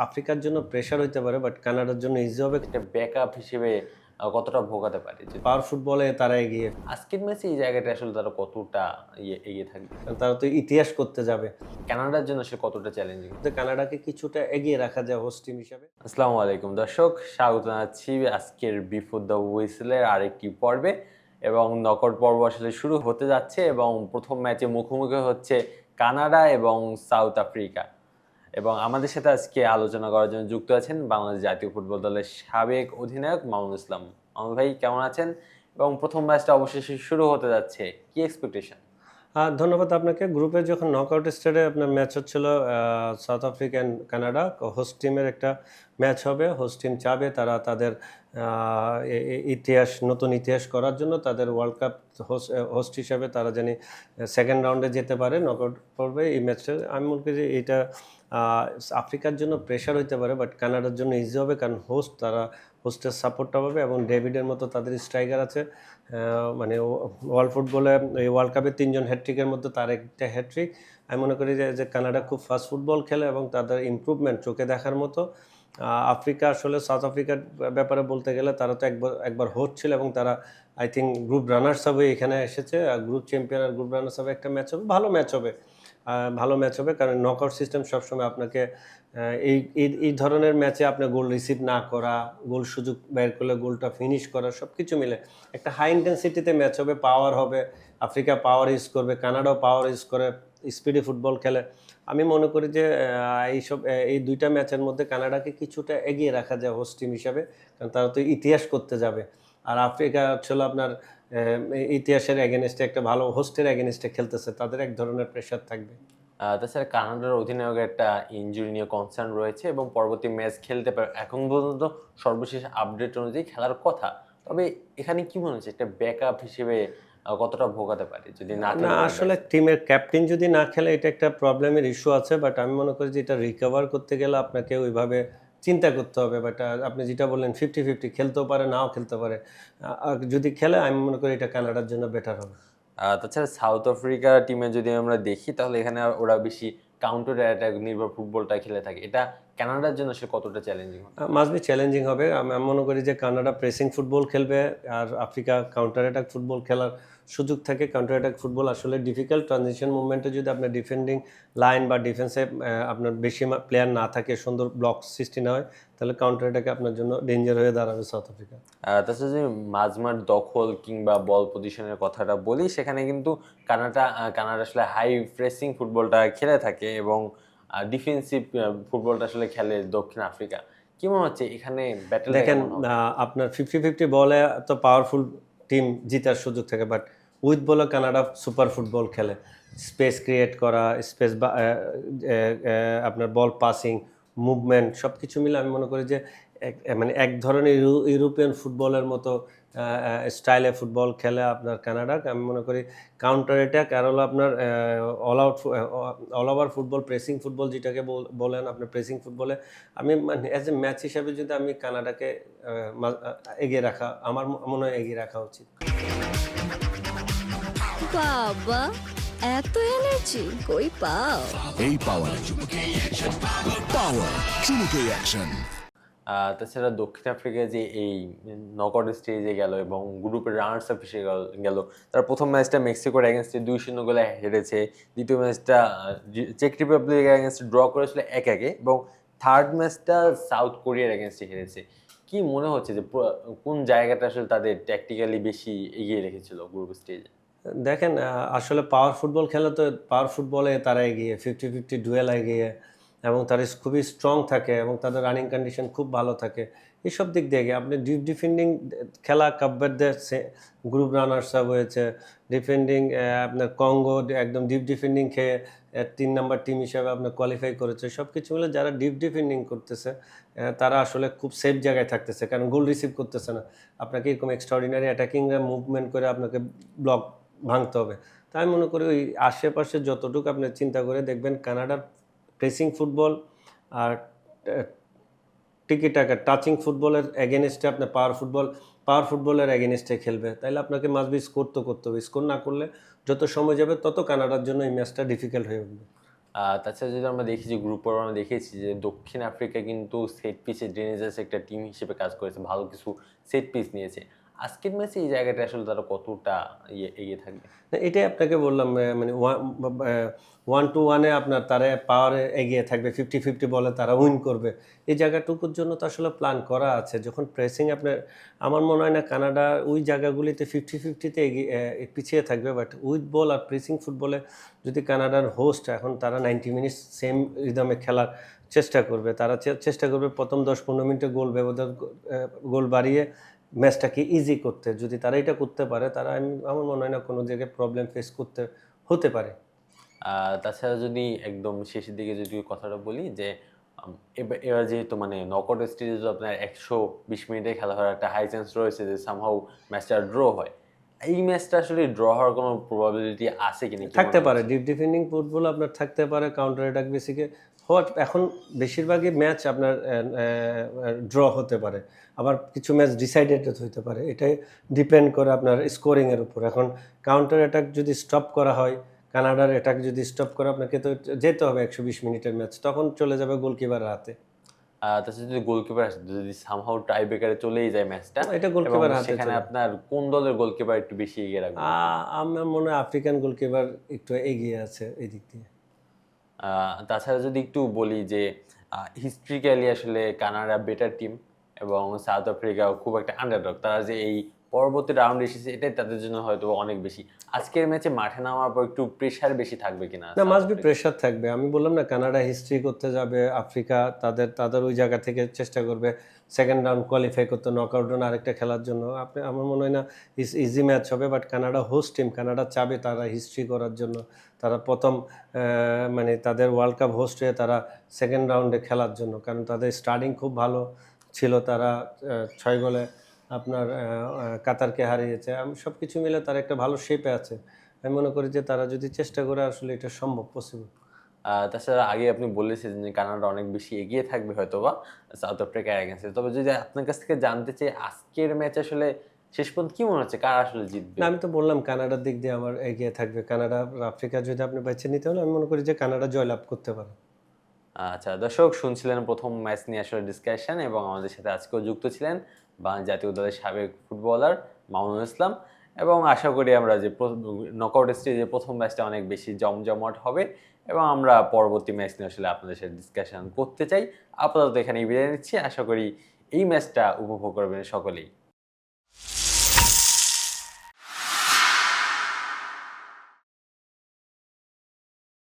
আফ্রিকার জন্য প্রেশার হইতে পারে, বাট কানাডার জন্য ইজি হবে। একটা ব্যাকআপ হিসেবে কতটা ভোগাতে পারে? যে পাওয়ার ফুটবলে তারা এগিয়ে, আজকের ম্যাচে এই জায়গাটা আসলে তারা কতটা এগিয়ে থাকবে? কারণ তারা তো ইতিহাস করতে যাবে। কানাডার জন্য আসলে কতটা চ্যালেঞ্জিং? তো কানাডাকে কিছুটা এগিয়ে রাখা যায় হোস্ট টিম হিসাবে। আসসালামু আলাইকুম দর্শক, স্বাগত জানাচ্ছি আজকের বিফোর দ্য হুইসেলের আরেকটি পর্বে। এবং নকআউট পর্ব আসলে শুরু হতে যাচ্ছে এবং প্রথম ম্যাচে মুখোমুখি হচ্ছে কানাডা এবং সাউথ আফ্রিকা। এবং আমাদের সাথে আজকে আলোচনা করার জন্য যুক্ত আছেন বাংলাদেশ জাতীয় ফুটবল দলের সাবেক অধিনায়ক মামুনুল ইসলাম। মামুন ভাই কেমন আছেন? এবং প্রথম ম্যাচটা অবশেষে শুরু হতে যাচ্ছে, কি এক্সপেকটেশন? ধন্যবাদ আপনাকে। গ্রুপে যখন নকআউট স্টেজে আপনার ম্যাচ হচ্ছিল south Africa and Canada, host টিমের একটা ম্যাচ হবে। হোস্ট টিম চাবে তারা তাদের নতুন ইতিহাস করার জন্য তাদের ওয়ার্ল্ড কাপ হোস্ট হিসাবে তারা জানি সেকেন্ড রাউন্ডে যেতে পারে নকআউট পর্বে। এই ম্যাচটা আমি মনে করি যে এটা আফ্রিকার জন্য প্রেশার হইতে পারে, বাট কানাডার জন্য ইজি হবে, কারণ তারা হোস্টের সাপোর্টটা পাবে এবং ডেভিডের মতো তাদের স্ট্রাইকার আছে। মানে ওয়ার্ল্ড ফুটবলে এই ওয়ার্ল্ড কাপে 3জন হ্যাটট্রিকের মধ্যে তার একটা হ্যাটট্রিক। আমি মনে করি যে কানাডা খুব ফাস্ট ফুটবল খেলে এবং তাদের ইমপ্রুভমেন্ট চোখে দেখার মতো। আফ্রিকা আসলে সাউথ আফ্রিকার ব্যাপারে বলতে গেলে তারা তো একবার হোস্ট ছিল এবং তারা আই থিঙ্ক গ্রুপ রানার্স হবে এখানে এসেছে। গ্রুপ চ্যাম্পিয়ন আর গ্রুপ রানার্স হবে একটা ম্যাচ হবে, ভালো ম্যাচ হবে কারণ নকআউট সিস্টেম সবসময় আপনাকে এই ধরনের ম্যাচে আপনার গোল রিসিভ না করা, গোল সুযোগ বের করলে গোলটা ফিনিশ করা, সব কিছু মিলে একটা হাই ইন্টেন্সিটিতে ম্যাচ হবে, পাওয়ার হবে। আফ্রিকা পাওয়ার ইউজ করবে, কানাডাও পাওয়ার ইউজ করে, স্পিডি ফুটবল খেলে। আমি মনে করি যে এই দুইটা ম্যাচের মধ্যে কানাডাকে কিছুটা এগিয়ে রাখা যায় হোস্ট টিম হিসাবে, কারণ তারা তো ইতিহাস করতে যাবে। আর আফ্রিকা ছিল আপনার ইতিহাসের এগেনস্টে, একটা ভালো হোস্টের এগেনস্টে খেলতেছে, তাদের এক ধরনের প্রেশার থাকবে। তাছাড়া কানাডার অধিনায়কের একটা ইনজুরি নিয়ে কনসার্ন রয়েছে এবং পরবর্তী ম্যাচ খেলতে পারে, এখন পর্যন্ত সর্বশেষ আপডেট অনুযায়ী খেলার কথা। তবে এখানে কি মনে হচ্ছে একটা ব্যাকআপ হিসেবে কতটা ভোগাতে পারে যদি না না, খেলতে পারে? আসলে টিমের ক্যাপ্টেন যদি না খেলে এটা একটা প্রবলেমের ইস্যু আছে, বাট আমি মনে করি যে এটা রিকভার করতে গেলে আপনাকে ওইভাবে চিন্তা করতে হবে। বাট আপনি যেটা বললেন 50-50 খেলতেও পারে, নাও খেলতে পারে। আর যদি খেলে আমি মনে করি এটা কানাডার জন্য বেটার হবে। তাছাড়া সাউথ আফ্রিকা টিমে যদি আমরা দেখি তাহলে এখানে ওরা বেশি কাউন্টার অ্যাটাক নির্ভর ফুটবলটা খেলে থাকে। এটা কানাডার জন্য সে কতটা চ্যালেঞ্জিং হবে? মাস্ট বি চ্যালেঞ্জিং হবে। আমি মনে করি যে কানাডা প্রেসিং ফুটবল খেলবে আর আফ্রিকা কাউন্টার অ্যাটাক ফুটবল খেলার সুযোগ থাকে। কাউন্টার অ্যাটাক ফুটবল আসলে ডিফিকাল্ট। ট্রানজিশন মুভমেন্টে যদি আপনার ডিফেন্ডিং লাইন বা ডিফেন্সে আপনার বেশি প্লেয়ার না থাকে, সুন্দর ব্লক সৃষ্টি না হয়, তাহলে কাউন্টার অ্যাটাকে আপনার জন্য ডেঞ্জার হয়ে দাঁড়াবে সাউথ আফ্রিকা। তাছাড়া যদি মাঝমাঠ দখল কিংবা বল পজিশনের কথাটা বলি, সেখানে কিন্তু কানাডা আসলে হাই প্রেসিং ফুটবলটা খেলে থাকে এবং ডিফেন্সিভ ফুটবলটা আসলে খেলে দক্ষিণ আফ্রিকা। কি মনে হচ্ছে এখানে ব্যাটেলটা দেখেন, কেমন হবে? আপনার 50-50 বলে তো পাওয়ারফুল টিম জিতার সুযোগ থাকে, বাট উইথ বলে কানাডা সুপার ফুটবল খেলে। স্পেস ক্রিয়েট করা, স্পেস বা আপনার বল পাসিং, মুভমেন্ট সব কিছু মিলে আমি মনে করি যে মানে এক ধরনের ইউরোপিয়ান ফুটবলের মতো স্টাইলে ফুটবল খেলে আপনার কানাডা। আমি মনে করি কাউন্টার অ্যাটাক আর হলো আপনার all over football, pressing football যেটাকে বলেন আপনি, প্রেসিং ফুটবলে আমি মানে অ্যাজ এ ম্যাচ হিসাবে যদি আমি কানাডাকে এগিয়ে রাখা, আমার মনে হয় এগিয়ে রাখা উচিত। বাবা, এত এনার্জি কই পাও? এই পাওয়ার চুমুকে অ্যাকশন। তাছাড়া দক্ষিণ আফ্রিকা যে এই নকআউট স্টেজে গেল এবং গ্রুপের রানার্স আপ হিসেবে গেল, তারা প্রথম ম্যাচটা মেক্সিকোর এগেনস্টে 2-0 গোলে হেরেছে। দ্বিতীয় ম্যাচটা চেক রিপাবলিকের এগেনস্টে ড্র করেছিল 1-1 এবং থার্ড ম্যাচটা সাউথ কোরিয়ার এগেনস্টে হেরেছে। কি মনে হচ্ছে যে কোন জায়গাটা আসলে তাদের ট্যাকটিক্যালি বেশি এগিয়ে রেখেছিল গ্রুপ স্টেজে? দেখেন, আসলে পাওয়ার ফুটবল খেলে তো পাওয়ার ফুটবলে তারা এগিয়ে, 50-50 ডুয়েল এগিয়ে, এবং তারা খুবই স্ট্রং থাকে এবং তাদের রানিং কন্ডিশন খুব ভালো থাকে। এইসব দিক দিয়ে এগিয়ে। আপনি ডিপ ডিফেন্ডিং খেলা কাপভার্দের গ্রুপ রানার্স আপ হয়েছে। ডিফেন্ডিং আপনার কঙ্গো একদম ডিপ ডিফেন্ডিং খেয়ে 3 নাম্বার টিম হিসাবে আপনার কোয়ালিফাই করেছে। সব কিছু মিলে যারা ডিপ ডিফেন্ডিং করতেছে তারা আসলে খুব সেফ জায়গায় থাকতেছে, কারণ গোল রিসিভ করতেছে না। আপনাকে এরকম এক্সট্রাঅর্ডিনারি অ্যাটাকিং মুভমেন্ট করে আপনাকে ব্লক ভাঙতে হবে। তাই আমি মনে করি ওই আশেপাশে যতটুকু আপনি চিন্তা করে দেখবেন কানাডার প্রেসিং ফুটবল আর টিকি টাকা টাচিং ফুটবলের এগেনস্টে আপনার পাওয়ার ফুটবলের এগেনস্টে খেলবে, তাইলে আপনাকে মাস্ট বি স্কোর তো করতে হবে। স্কোর না করলে যত সময় যাবে তত কানাডার জন্য এই ম্যাচটা ডিফিকাল্ট হয়ে উঠবে। তাছাড়া যদি আমরা দেখি যে গ্রুপ পর্বে আমরা দেখেছি যে দক্ষিণ আফ্রিকা কিন্তু সেট পিচে ডেঞ্জারাস একটা টিম হিসেবে কাজ করেছে, ভালো কিছু সেট পিচ নিয়েছে। আজকের ম্যাচে এই জায়গাটা আসলে তারা কতটা এগিয়ে থাকবে? না, এটাই আপনাকে বললাম, মানে 1-1-এ আপনার তারা পাওয়ারে এগিয়ে থাকবে, 50-50 বলে তারা উইন করবে। এই জায়গাটুকুর জন্য তো আসলে প্ল্যান করা আছে। যখন প্রেসিং আপনার, আমার মনে হয় না কানাডা ওই জায়গাগুলিতে 50-50-তে পিছিয়ে থাকবে, বাট উইথ বল আর প্রেসিং ফুটবলে যদি কানাডার হোস্ট এখন তারা 90 মিনিট সেম রিদমে খেলার চেষ্টা করবে, তারা চেষ্টা করবে প্রথম 10-15 মিনিটে গোল ব্যবধান, গোল বাড়িয়ে ম্যাচটাকে ইজি করতে। যদি তারা এটা করতে পারে, তারা আমার মনে হয় না কোনো জায়গায় প্রবলেম ফেস করতে হতে পারে। তাছাড়া যদি একদম শেষের দিকে যদি কথাটা বলি যে এবার যেহেতু মানে নকআউট স্টেজে তো আপনার 120 মিনিটে খেলা হওয়ার একটা হাই চান্স রয়েছে যে সামহাউ ম্যাচটা ড্র হয়। এই ম্যাচটা আসলে ড্র হওয়ার কোনো প্রবাবিলিটি আছে কিনা? থাকতে পারে, ডিপ ডিফেন্ডিং ফুটবল আপনার থাকতে পারে, কাউন্টার অ্যাটাক বেসিকে হওয়ার এখন বেশিরভাগই ম্যাচ আপনার ড্র হতে পারে, আবার কিছু ম্যাচ ডিসাইডেড হতে পারে। এটাই ডিপেন্ড করে আপনার স্কোরিংয়ের উপর। এখন কাউন্টার অ্যাটাক যদি স্টপ করা হয়, কানাডার অ্যাটাক যদি স্টপ করে, আপনাকে তো যেতে হবে 120 মিনিটের ম্যাচ, তখন চলে যাবে গোলকিপারের হাতে। তাছাড়া যদি গোলকিপার যদি সামহাউ টাই ব্রেকারে চলেই যায় ম্যাচটা, এটা গোলকিপার হাতে সেখানে আপনার কোন দলের গোলকিপার একটু বেশি এগিয়ে রাখবে? আমার মনে হয় আফ্রিকান গোলকিপার একটু এগিয়ে আছে এই দিক দিয়ে। তাছাড়া যদি একটু বলি যে হিস্ট্রিক্যালি আসলে কানাডা বেটার টিম এবং সাউথ আফ্রিকা খুব একটা আন্ডারডগ। তারা যে এই পরবর্তী রাউন্ডে এসেছে এটাই তাদের জন্য হয়তো অনেক বেশি। আজকের ম্যাচে মাঠে নামার পর একটু প্রেশার বেশি থাকবে কিনা? না, মাস্ট বি প্রেশার থাকবে। আমি বললাম না, কানাডা হিস্ট্রি করতে যাবে, আফ্রিকা তাদের ওই জায়গা থেকে চেষ্টা করবে সেকেন্ড রাউন্ড কোয়ালিফাই করতে, নকআউট রাউন্ড আরেকটা খেলার জন্য। আমার মনে হয় না ইজি ম্যাচ হবে, but Canada host team, Canada চাবে তারা হিস্ট্রি করার জন্য, তারা প্রথম মানে তাদের ওয়ার্ল্ড কাপ হোস্ট হয়ে তারা সেকেন্ড রাউন্ডে খেলার জন্য, কারণ তাদের স্টার্টিং খুব ভালো ছিল। তারা 6 গোলে আপনার কাতারকে হারিয়েছে। আমি সব কিছু মিলে তারা একটা ভালো শেপে আছে। আমি মনে করি যে তারা যদি চেষ্টা করে, আসলে এটা সম্ভব, পসিবল। তাছাড়া আগে আপনি বলেছিলেন যে কানাডা অনেক বেশি এগিয়ে থাকবে হয়তোবা সাউথ আফ্রিকার এগেইনস্টে। তবে যদি আপনার কাছ থেকে জানতে চাই আজকের ম্যাচ আসলে শেষ পর্যন্ত কি মনে হচ্ছে কারা আসলে জিতবে? না, আমি তো বললাম কানাডার দিক দিয়ে আমার এগিয়ে থাকবে। কানাডা আফ্রিকা যদি আপনি বেছে নিতে হলে, আমি মনে করি যে কানাডা জয়লাভ করতে পারে। আচ্ছা দর্শক, শুনছিলেন প্রথম ম্যাচ নিয়ে আসলে ডিসকাশন এবং আমাদের সাথে আজকেও যুক্ত ছিলেন বাংলাদেশ জাতীয় দলের সাবেক ফুটবলার মামুনুল ইসলাম। এবং আশা করি আমরা যে নকআউট স্টেজে প্রথম ম্যাচটা অনেক বেশি জমজমাট হবে এবং আমরা পরবর্তী ম্যাচ নিয়ে আসলে আপনাদের সাথে ডিসকাশন করতে চাই। আপাতত এখানেই বিদায় নিচ্ছি। আশা করি এই ম্যাচটা উপভোগ করবেন সকলেই।